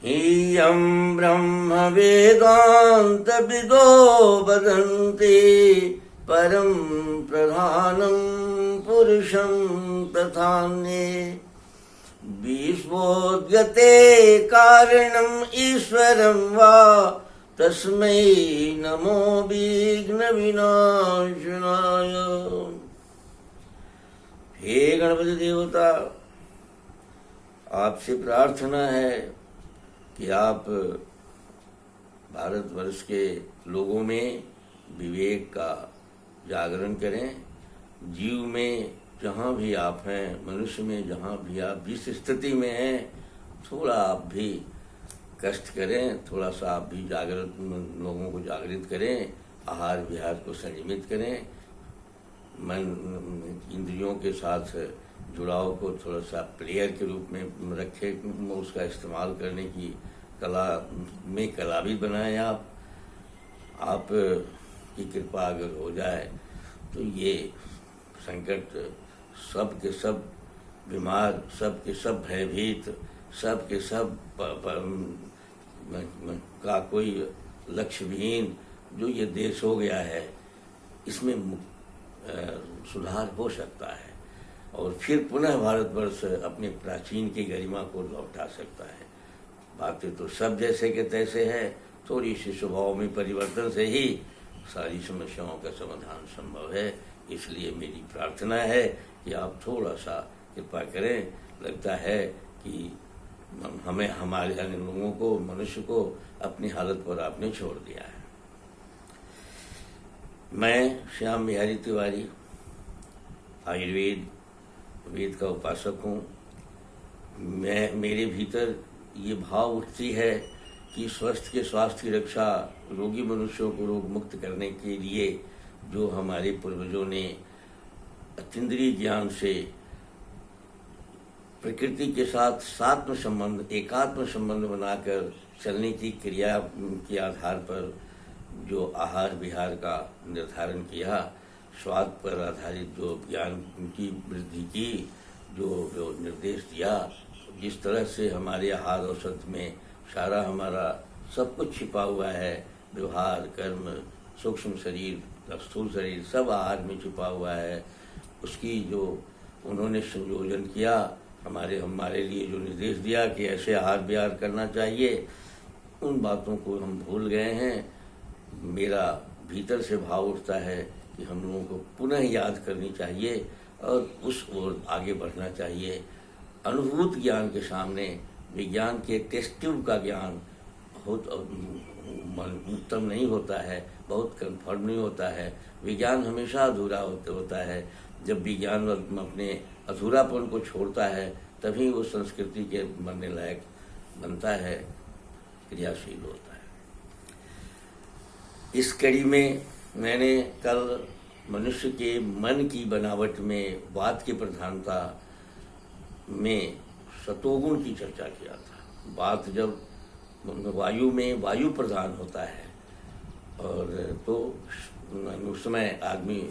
हीयं ब्रह्म वेदांत विदो वदन्ति परं प्रधानं पुरुषं तथान्ये विश्वोद्यते कारणम् ईश्वरं वा तस्मै नमो विघ्न विनाशनाय। हे गणपति देवता, आपसे प्रार्थना है कि आप भारतवर्ष के लोगों में विवेक का जागरण करें। जीव में जहाँ भी आप हैं, मनुष्य में जहाँ भी आप जिस स्थिति में हैं, थोड़ा आप भी कष्ट करें, थोड़ा सा आप भी जागृत लोगों को जागृत करें, आहार विहार को संयमित करें, मन इंद्रियों के साथ जुड़ाव को थोड़ा सा प्लेयर के रूप में रखें, उसका इस्तेमाल करने की कला भी बनाएं। आप की कृपा अगर हो जाए तो ये संकट सब के सब बीमार, सब के सब भयभीत, सब के सब का कोई लक्ष्य विहीन जो ये देश हो गया है, इसमें सुधार हो सकता है और फिर पुनः भारतवर्ष अपने प्राचीन की गरिमा को लौटा सकता है। बातें तो सब जैसे के तैसे है, थोड़ी सी स्वभाव में परिवर्तन से ही सारी समस्याओं का समाधान संभव है। इसलिए मेरी प्रार्थना है कि आप थोड़ा सा कृपा करें। लगता है कि हमें हमारे अन्य लोगों को, मनुष्य को अपनी हालत पर आपने छोड़ दिया है। मैं श्याम बिहारी तिवारी आयुर्वेद वेद का उपासक हूँ। मेरे भीतर ये भाव उठती है कि स्वस्थ के स्वास्थ्य की रक्षा, रोगी मनुष्यों को रोग मुक्त करने के लिए जो हमारे पूर्वजों ने अतीन्द्रिय ज्ञान से प्रकृति के साथ सात्म संबंध, एकात्म संबंध बनाकर चलने की क्रिया के आधार पर जो आहार विहार का निर्धारण किया, स्वाद पर आधारित जो ज्ञान की वृद्धि की, जो निर्देश दिया, जिस तरह से हमारे आहार औषध में सारा हमारा सब कुछ छिपा हुआ है, व्यवहार, कर्म, सूक्ष्म शरीर, स्थूल शरीर, सब आहार में छिपा हुआ है। उसकी जो उन्होंने संयोजन किया, हमारे लिए जो निर्देश दिया कि ऐसे आहार विहार करना चाहिए, उन बातों को हम भूल गए हैं। मेरा भीतर से भाव उठता है कि हम लोगों को पुनः याद करनी चाहिए और उस ओर आगे बढ़ना चाहिए। अनुभूत ज्ञान के सामने विज्ञान के टेस्ट ट्यूब का ज्ञान बहुत उत्तम नहीं होता है, बहुत कन्फर्म नहीं होता है। विज्ञान हमेशा अधूरा होता है। जब विज्ञान अपने अधूरापन को छोड़ता है तभी वो संस्कृति के बनने लायक बनता है, क्रियाशील होता है। इस कड़ी में मैंने कल मनुष्य के मन की बनावट में बात की प्रधानता में सतोगुण की चर्चा किया था। बात जब वायु में वायु प्रधान होता है और तो उस समय आदमी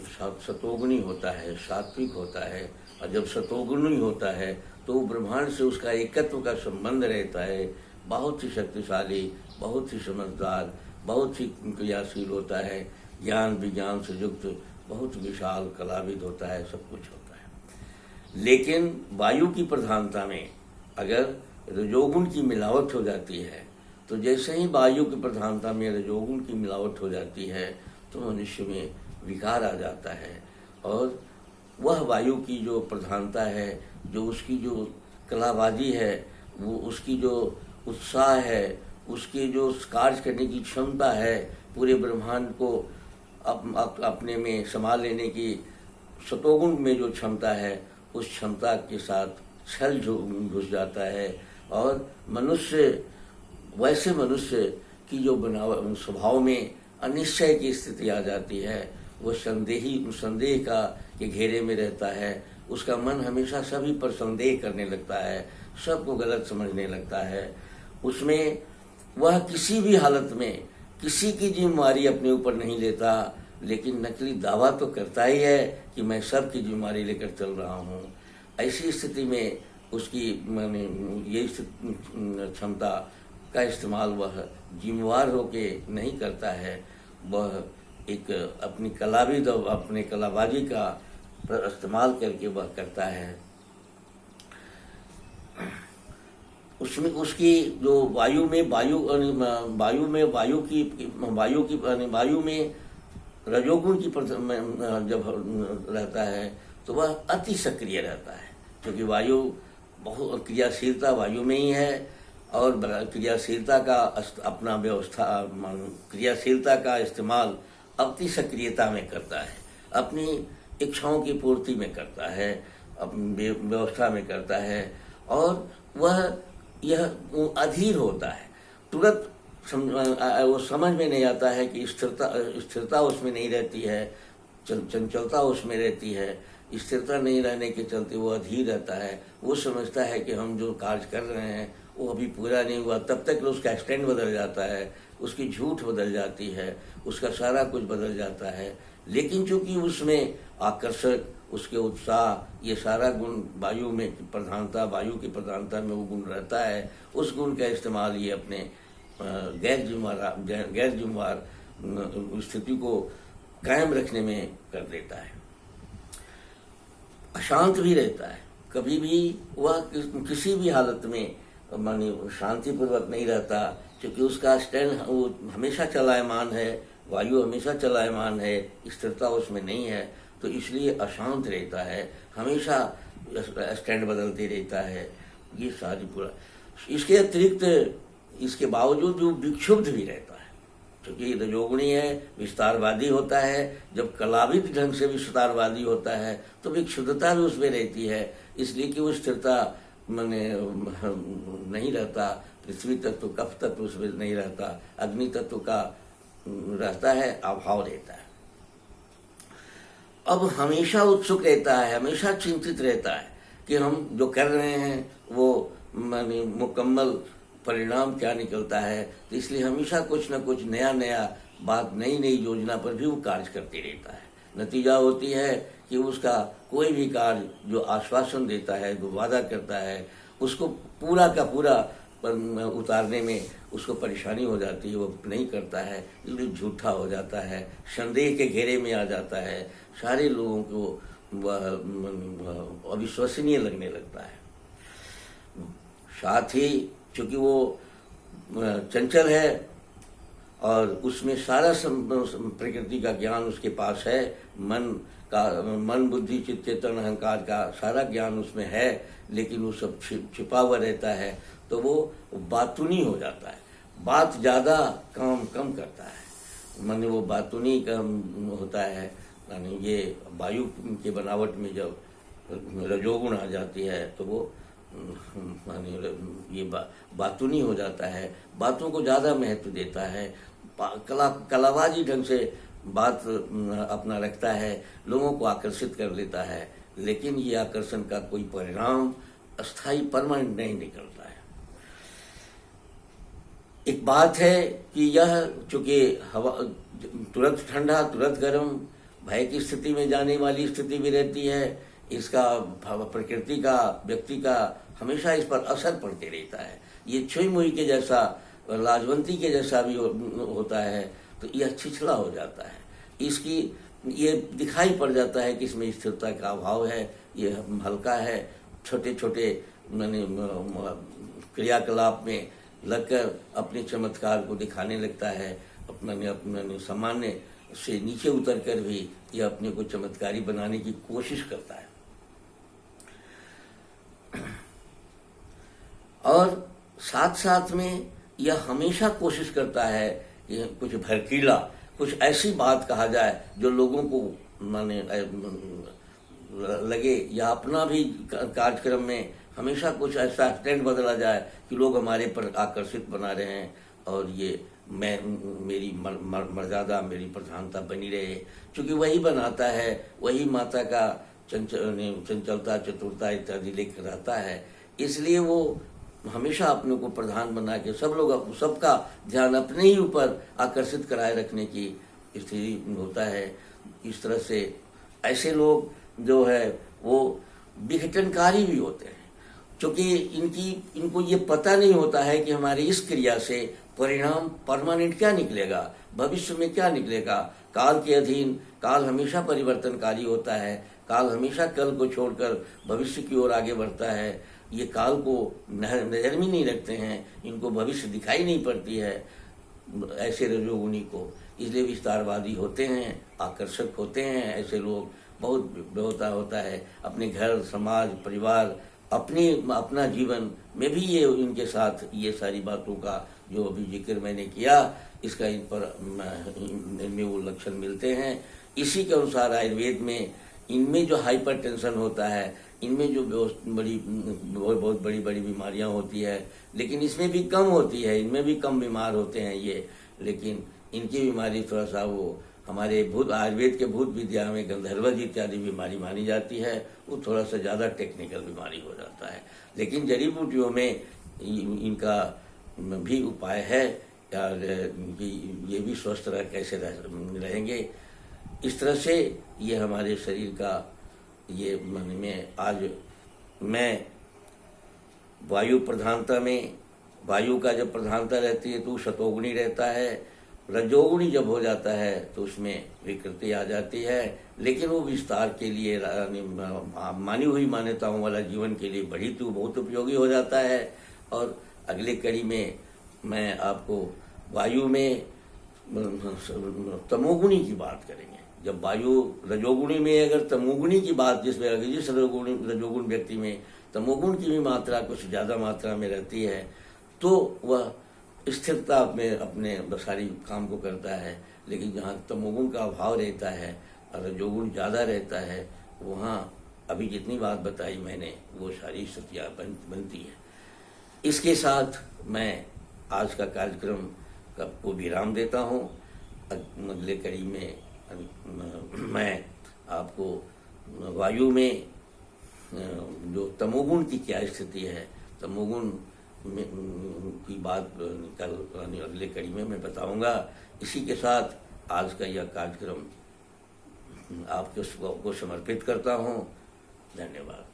सतोगुणी होता है, सात्विक होता है, और जब सतोगुणी होता है तो ब्रह्मांड से उसका एकत्व का संबंध रहता है। बहुत ही शक्तिशाली, बहुत ही समझदार, बहुत ही क्रियाशील होता है, ज्ञान विज्ञान से युक्त बहुत विशाल कलाविद होता है, सब कुछ होता है। लेकिन वायु की प्रधानता में अगर रजोगुण की मिलावट हो जाती है, तो जैसे ही वायु की प्रधानता में रजोगुण की मिलावट हो जाती है तो मनुष्य में विकार आ जाता है और वह वायु की जो प्रधानता है, जो उसकी जो कलाबाजी है, वो उसकी जो उत्साह है, उसकी जो कार्य करने की क्षमता है, पूरे ब्रह्मांड को अपने में संभाल लेने की सतोगुण में जो क्षमता है, उस क्षमता के साथ छल घुस जाता है और वैसे मनुष्य की जो स्वभाव में अनिश्चय की स्थिति आ जाती है। वो संदेह का के घेरे में रहता है। उसका मन हमेशा सभी पर संदेह करने लगता है, सबको गलत समझने लगता है। उसमें वह किसी भी हालत में किसी की जिम्मेवारी अपने ऊपर नहीं लेता, लेकिन नकली दावा तो करता ही है कि मैं सबकी जिम्मेवारी लेकर चल रहा हूँ। ऐसी स्थिति में उसकी ये क्षमता का इस्तेमाल वह जिम्मेवार होके नहीं करता है, वह एक अपनी कलाविद और अपने कलाबाजी का इस्तेमाल करके वह करता है। उसमें उसकी जो वायु में रजोगुण की जब रहता है तो वह अति सक्रिय रहता है, क्योंकि वायु बहुत क्रियाशीलता वायु में ही है और क्रियाशीलता का इस्तेमाल अति सक्रियता में करता है, अपनी इच्छाओं की पूर्ति में करता है, अपनी व्यवस्था में करता है, और वह यह अधीर होता है। तुरंत वो समझ में नहीं आता है कि स्थिरता उसमें नहीं रहती है, चंचलता उसमें रहती है। स्थिरता नहीं रहने के चलते वो अधीर रहता है। वो समझता है कि हम जो कार्य कर रहे हैं वो अभी पूरा नहीं हुआ, तब तक उसका स्टैंड बदल जाता है, उसकी झूठ बदल जाती है, उसका सारा कुछ बदल जाता है। लेकिन चूंकि उसमें आकर्षक, उसके उत्साह, ये सारा गुण वायु की प्रधानता में वो गुण रहता है, उस गुण का इस्तेमाल ये अपने गैर जिम्मेवार स्थिति को कायम रखने में कर देता है। अशांत भी रहता है, कभी भी वह किसी भी हालत में मानी शांतिपूर्वक नहीं रहता, क्योंकि उसका स्टैंड वो हमेशा चलायमान है, वायु हमेशा चलायमान है, स्थिरता उसमें नहीं है, तो इसलिए अशांत रहता है, हमेशा स्टैंड बदलते रहता है। ये सारी पूरा इसके अतिरिक्त इसके बावजूद जो विक्षुब्ध भी रहता है, क्योंकि रजोगुणी है, विस्तारवादी होता है। जब कलाविद ढंग से विस्तारवादी होता है तो विक्षुब्धता भी उसमें रहती है, इसलिए कि वो स्थिरता नहीं रहता। पृथ्वी तत्व, कफ तत्व उसमें नहीं रहता, अग्नि तत्व का रहता है, अभाव रहता है। अब हमेशा उत्सुक रहता है, हमेशा चिंतित रहता है कि हम जो कर रहे हैं वो माने मुकम्मल परिणाम क्या निकलता है। तो इसलिए हमेशा कुछ न कुछ नया बात, नई योजना पर भी वो कार्य करते रहता है। नतीजा होती है कि उसका कोई भी कार्य जो आश्वासन देता है, जो वादा करता है, उसको पूरा का पूरा उतारने में उसको परेशानी हो जाती है, वो नहीं करता है, इसलिए झूठा हो जाता है, संदेह के घेरे में आ जाता है, सारे लोगों को अविश्वसनीय लगने लगता है। साथ ही चूंकि वो चंचल है और उसमें सारा प्रकृति का ज्ञान उसके पास है, मन बुद्धि चित्त चेतन अहंकार का सारा ज्ञान उसमें है, लेकिन वो सब छिपा हुआ रहता है, तो वो बातूनी हो जाता है, बात ज्यादा काम कम करता है। माने वो बातूनी कम होता है, माने ये वायु के बनावट में जब रजोगुण आ जाती है तो वो माने ये बातूनी हो जाता है, बातों को ज्यादा महत्व देता है, कलाबाजी ढंग से बात अपना रखता है, लोगों को आकर्षित कर लेता है, लेकिन ये आकर्षण का कोई परिणाम अस्थाई परमानेंट नहीं निकलता है। एक बात है कि यह चूंकि हवा तुरंत ठंडा तुरंत गर्म, भय की स्थिति में जाने वाली स्थिति भी रहती है, इसका प्रकृति का, व्यक्ति का हमेशा इस पर असर पड़ते रहता है। ये छुई मुई के जैसा, लाजवंती के जैसा भी होता है, तो यह छिछला हो जाता है, इसकी ये दिखाई पड़ जाता है कि इसमें स्थिरता का अभाव है, ये हल्का है, छोटे छोटे माने क्रियाकलाप में लगकर अपने चमत्कार को दिखाने लगता है, अपने सामान्य से नीचे उतर कर भी यह अपने को चमत्कारी बनाने की कोशिश करता है। और साथ साथ में यह हमेशा कोशिश करता है कि कुछ भड़कीला, कुछ ऐसी बात कहा जाए जो लोगों को माने लगे, या अपना भी कार्यक्रम में हमेशा कुछ ऐसा स्टैंड बदला जाए कि लोग हमारे पर आकर्षित बना रहे हैं, और ये मेरी मर्यादा, मेरी प्रधानता बनी रहे। क्योंकि वही बनाता है, वही माता का चंचलता, चतुरता इत्यादि लेकर रहता है, इसलिए वो हमेशा अपने को प्रधान बना के सबका ध्यान अपने ही ऊपर आकर्षित कराए रखने की स्थिति होता है। इस तरह से ऐसे लोग जो है वो विघटनकारी भी होते हैं, क्योंकि इनको ये पता नहीं होता है कि हमारी इस क्रिया से परिणाम परमानेंट क्या निकलेगा, भविष्य में क्या निकलेगा। काल के अधीन, काल हमेशा परिवर्तनकारी होता है, काल हमेशा कल को छोड़कर भविष्य की ओर आगे बढ़ता है। ये काल को नजर में नहीं रखते हैं, इनको भविष्य दिखाई नहीं पड़ती है ऐसे रजोगुणी को, इसलिए विस्तारवादी होते हैं, आकर्षक होते हैं ऐसे लोग। बहुत होता है अपने घर, समाज, परिवार, अपना जीवन में भी ये इनके साथ ये सारी बातों का जो अभी जिक्र मैंने किया, इसका इनमें वो लक्षण मिलते हैं। इसी के अनुसार आयुर्वेद में इनमें जो हाइपर टेंशन होता है, इनमें जो बहुत बड़ी बड़ी बीमारियां होती है, लेकिन इसमें भी कम होती है, इनमें भी कम बीमार होते हैं ये, लेकिन इनकी बीमारी थोड़ा सा वो हमारे आयुर्वेद के भूत विद्या में गंधर्वज इत्यादि बीमारी मानी जाती है, वो थोड़ा सा ज़्यादा टेक्निकल बीमारी हो जाता है। लेकिन जड़ी बूटियों में इनका भी उपाय है कि ये भी स्वस्थ कैसे रहेंगे। इस तरह से ये हमारे शरीर का ये मन में आज मैं वायु प्रधानता में, वायु का जब प्रधानता रहती है तो शतोगुणी रहता है, रजोगुणी जब हो जाता है तो उसमें विकृति आ जाती है। लेकिन वो विस्तार के लिए मानी हुई मान्यताओं वाला जीवन के लिए बहुत उपयोगी हो जाता है। और अगले कड़ी में मैं आपको वायु में तमोगुणी की बात करेंगे। जब वायु रजोगुणी में अगर तमोगुणी की बात, जिस रजोगुण व्यक्ति में तमोगुण की भी मात्रा कुछ ज़्यादा मात्रा में रहती है, तो वह स्थिरता में अपने सारी काम को करता है। लेकिन जहाँ तमोगुण का अभाव रहता है और रजोगुण ज़्यादा रहता है, वहाँ अभी जितनी बात बताई मैंने वो सारी स्थितियाँ बनती है। इसके साथ मैं आज का कार्यक्रम को विराम देता हूँ। अगले कड़ी में मैं आपको वायु में जो तमोगुण की क्या स्थिति है, तमोगुण की बात कल अगले कड़ी में मैं बताऊंगा। इसी के साथ आज का यह कार्यक्रम आपको समर्पित करता हूं। धन्यवाद।